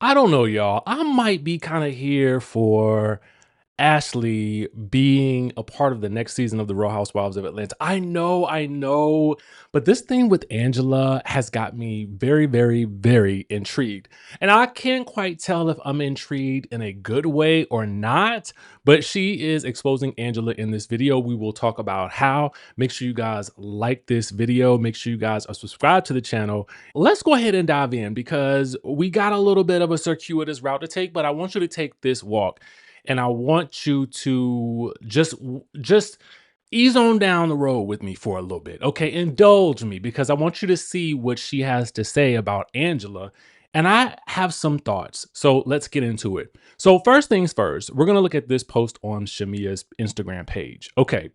I don't know, y'all. I might be kind of here for Ashley being a part of the next season of the Real Housewives of Atlanta. I know, but this thing with Angela has got me very, very, very intrigued. And I can't quite tell if I'm intrigued in a good way or not, but she is exposing Angela in this video. We will talk about how. Make sure you guys like this video. Make sure you guys are subscribed to the channel. Let's go ahead and dive in because we got a little bit of a circuitous route to take, but I want you to take this walk. And I want you to just ease on down the road with me for a little bit. Okay, indulge me because I want you to see what she has to say about Angela. And I have some thoughts. So let's get into it. So first things first, we're going to look at this post on Shamea's Instagram page. Okay.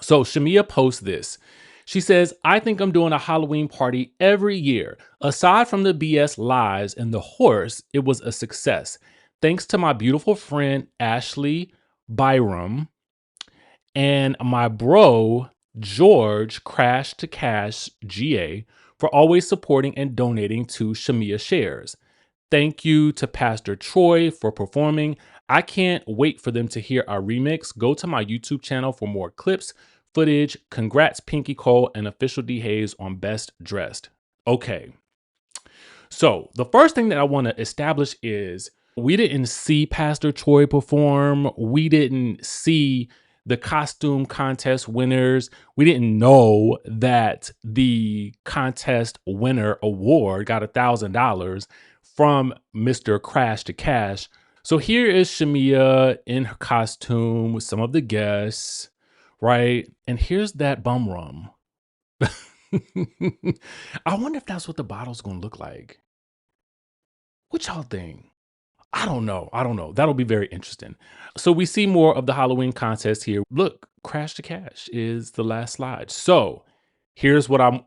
So Shamea posts this. She says, I think I'm doing a Halloween party every year. Aside from the BS lies and the horse, it was a success. Thanks to my beautiful friend, Ashley Byrum, and my bro, George Crash to Cash GA, for always supporting and donating to Shamea Shares. Thank you to Pastor Troy for performing. I can't wait for them to hear our remix. Go to my YouTube channel for more clips, footage. Congrats, Pinky Cole and Official D Hayes on Best Dressed. Okay. So the first thing that I want to establish is we didn't see Pastor Troy perform. We didn't see the costume contest winners. We didn't know that the contest winner award got $1,000 from Mr. Crash to Cash. So here is Shamea in her costume with some of the guests, right? And here's that bum rum. I wonder if that's what the bottle's gonna look like. What y'all think? I don't know. That'll be very interesting. So we see more of the Halloween contest here. Look, Crash to Cash is the last slide. So here's what I'm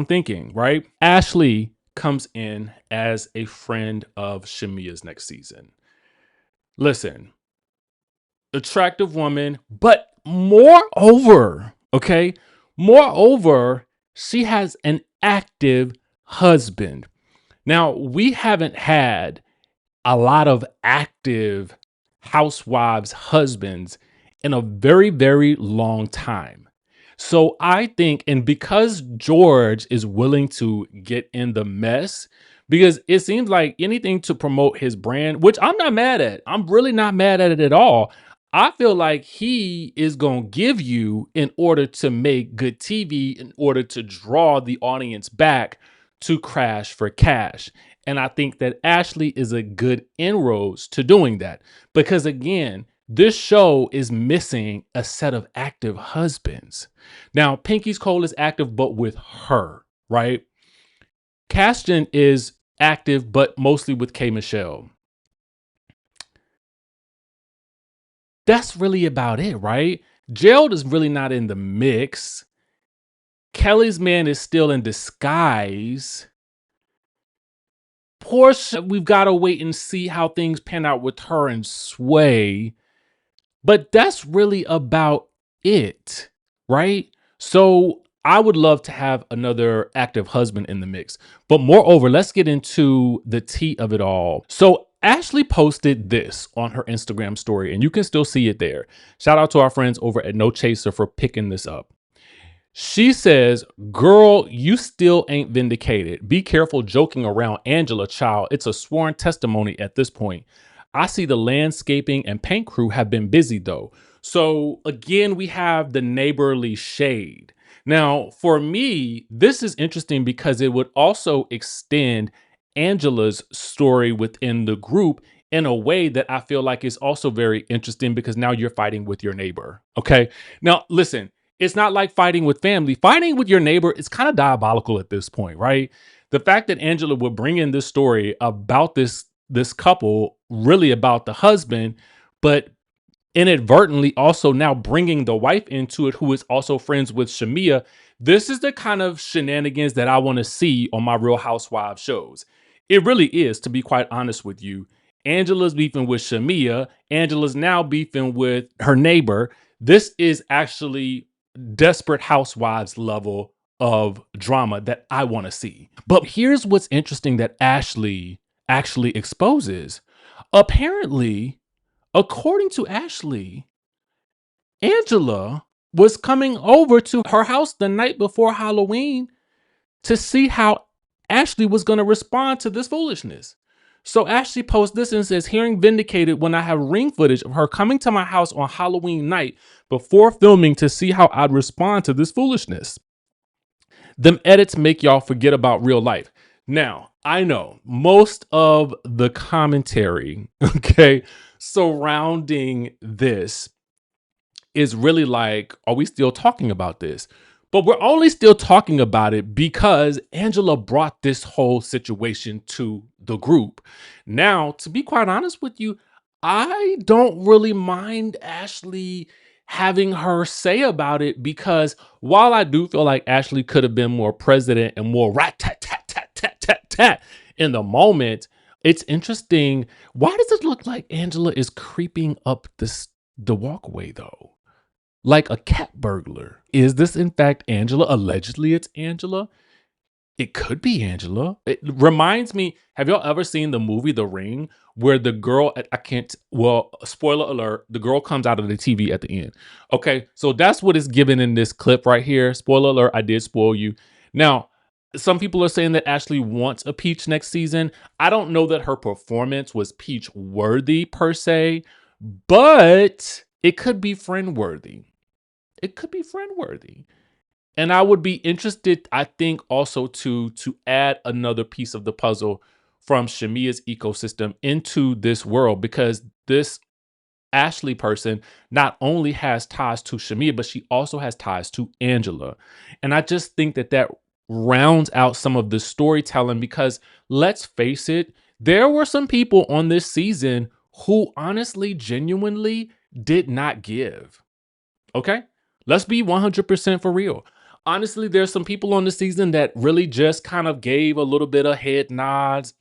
thinking, right? Ashley comes in as a friend of Shamea's next season. Listen, attractive woman, but moreover, she has an active husband. Now, we haven't had a lot of active housewives' husbands in a very, very long time. So I think, and because George is willing to get in the mess, because it seems like anything to promote his brand, which I'm not mad at. I'm really not mad at it at all. I feel like he is going to give you in order to make good TV, in order to draw the audience back to Crash for Cash. And I think that Ashley is a good inroads to doing that because, again, this show is missing a set of active husbands. Now, Pinky's Cole is active, but with her, right? Caston is active, but mostly with K. Michelle. That's really about it, right? Gerald is really not in the mix. Kelly's man is still in disguise. Portia, we've got to wait and see how things pan out with her and Sway. But that's really about it, right? So I would love to have another active husband in the mix. But moreover, let's get into the tea of it all. So Ashley posted this on her Instagram story, and you can still see it there. Shout out to our friends over at No Chaser for picking this up. She says, girl, you still ain't vindicated. Be careful joking around Angela, child. It's a sworn testimony at this point. I see the landscaping and paint crew have been busy though. So again, we have the neighborly shade. Now, for me, this is interesting because it would also extend Angela's story within the group in a way that I feel like is also very interesting because now you're fighting with your neighbor. Okay. Now, listen, it's not like fighting with family. Fighting with your neighbor is kind of diabolical at this point, right? The fact that Angela would bring in this story about this couple, really about the husband, but inadvertently also now bringing the wife into it, who is also friends with Shamea. This is the kind of shenanigans that I want to see on my Real Housewives shows. It really is, to be quite honest with you. Angela's beefing with Shamea. Angela's now beefing with her neighbor. This is actually Desperate Housewives level of drama that I want to see. But here's what's interesting that Ashley actually exposes. Apparently, according to Ashley, Angela was coming over to her house the night before Halloween to see how Ashley was going to respond to this foolishness. So Ashley posts this and says, hearing vindicated when I have ring footage of her coming to my house on Halloween night before filming to see how I'd respond to this foolishness. Them edits make y'all forget about real life. Now, I know most of the commentary, okay, surrounding this is really like, are we still talking about this? But we're only still talking about it because Angela brought this whole situation to the group. Now, to be quite honest with you, I don't really mind Ashley having her say about it, because while I do feel like Ashley could have been more president and more rat tat tat tat tat tat tat in the moment, it's interesting. Why does it look like Angela is creeping up the walkway though? Like a cat burglar. Is this in fact Angela? Allegedly, it's Angela. It could be Angela. It reminds me, have y'all ever seen the movie The Ring, where the girl, I can't, well, spoiler alert, the girl comes out of the TV at the end. Okay, so that's what is given in this clip right here. Spoiler alert, I did spoil you. Now, some people are saying that Ashley wants a Peach next season. I don't know that her performance was Peach worthy per se, but it could be friend worthy. It could be friend worthy. And I would be interested, I think, also to add another piece of the puzzle from Shamea's ecosystem into this world, because this Ashley person not only has ties to Shamea, but she also has ties to Angela. And I just think that that rounds out some of the storytelling, because let's face it, there were some people on this season who honestly, genuinely did not give. Okay? Let's be 100% for real. Honestly, there's some people on the season that really just kind of gave a little bit of head nods,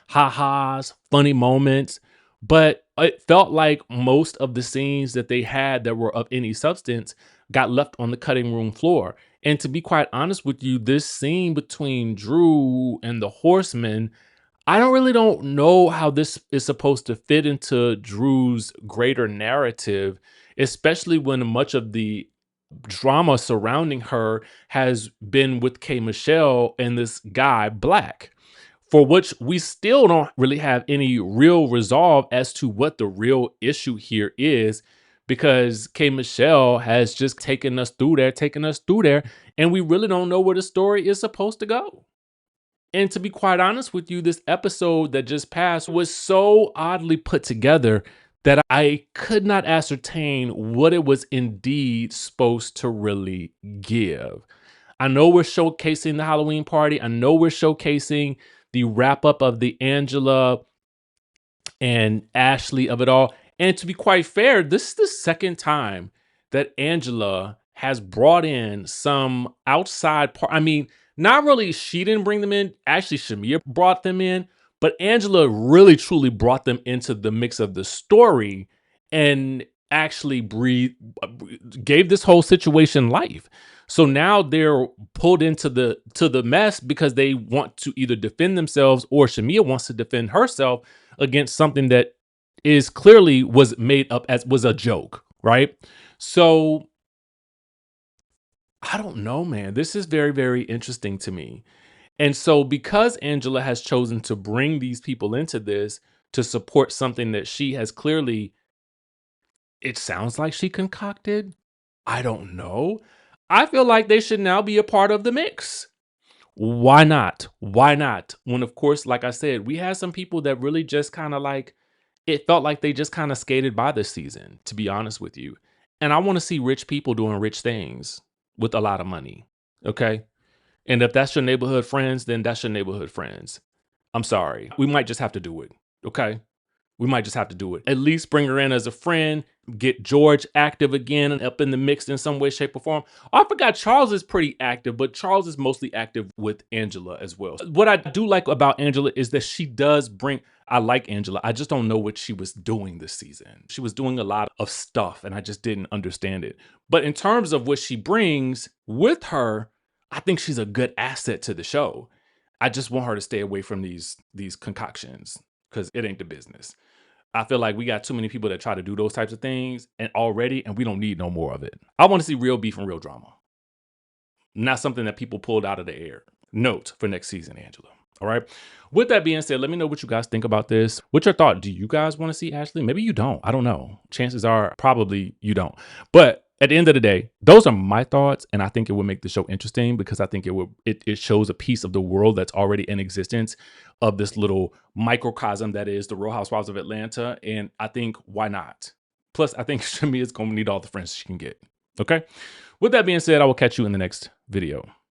ha-has, funny moments. But it felt like most of the scenes that they had that were of any substance got left on the cutting room floor. And to be quite honest with you, this scene between Drew and the Horsemen, I don't know how this is supposed to fit into Drew's greater narrative, especially when much of the drama surrounding her has been with K. Michelle and this guy Black, for which we still don't really have any real resolve as to what the real issue here is, because K. Michelle has just taken us through there, and we really don't know where the story is supposed to go. And to be quite honest with you, this episode that just passed was so oddly put together that I could not ascertain what it was indeed supposed to really give. I know we're showcasing the Halloween party. I know we're showcasing the wrap up of the Angela and Ashley of it all. And to be quite fair, this is the second time that Angela has brought in some outside part. I mean, not really, she didn't bring them in. Actually, Shamea brought them in, but Angela really truly brought them into the mix of the story and actually gave this whole situation life. So now they're pulled into the mess because they want to either defend themselves, or Shamea wants to defend herself against something that is clearly was made up as was a joke, right? So I don't know, man. This is very, very interesting to me. And so because Angela has chosen to bring these people into this to support something that she has clearly, it sounds like she concocted. I don't know. I feel like they should now be a part of the mix. Why not? Why not? When, of course, like I said, we had some people that really just kind of like, it felt like they just kind of skated by this season, to be honest with you. And I want to see rich people doing rich things with a lot of money. Okay. And if that's your neighborhood friends, then that's your neighborhood friends. I'm sorry. We might just have to do it. Okay. We might just have to do it. At least bring her in as a friend, get George active again and up in the mix in some way, shape, or form. Oh, I forgot Charles is pretty active, but Charles is mostly active with Angela as well. What I do like about Angela is that she does bring, I like Angela. I just don't know what she was doing this season. She was doing a lot of stuff and I just didn't understand it. But in terms of what she brings with her, I think she's a good asset to the show. I just want her to stay away from these concoctions because it ain't the business. I feel like we got too many people that try to do those types of things and we don't need no more of it. I want to see real beef and real drama, not something that people pulled out of the air. Note for next season, Angela. All right. With that being said, let me know what you guys think about this. What's your thought? Do you guys want to see Ashley? Maybe you don't. I don't know. Chances are probably you don't. But at the end of the day, those are my thoughts, and I think it would make the show interesting because I think it shows a piece of the world that's already in existence of this little microcosm that is the Real Housewives of Atlanta. And I think why not? Plus, I think Shamea is going to need all the friends she can get. Okay. With that being said, I will catch you in the next video.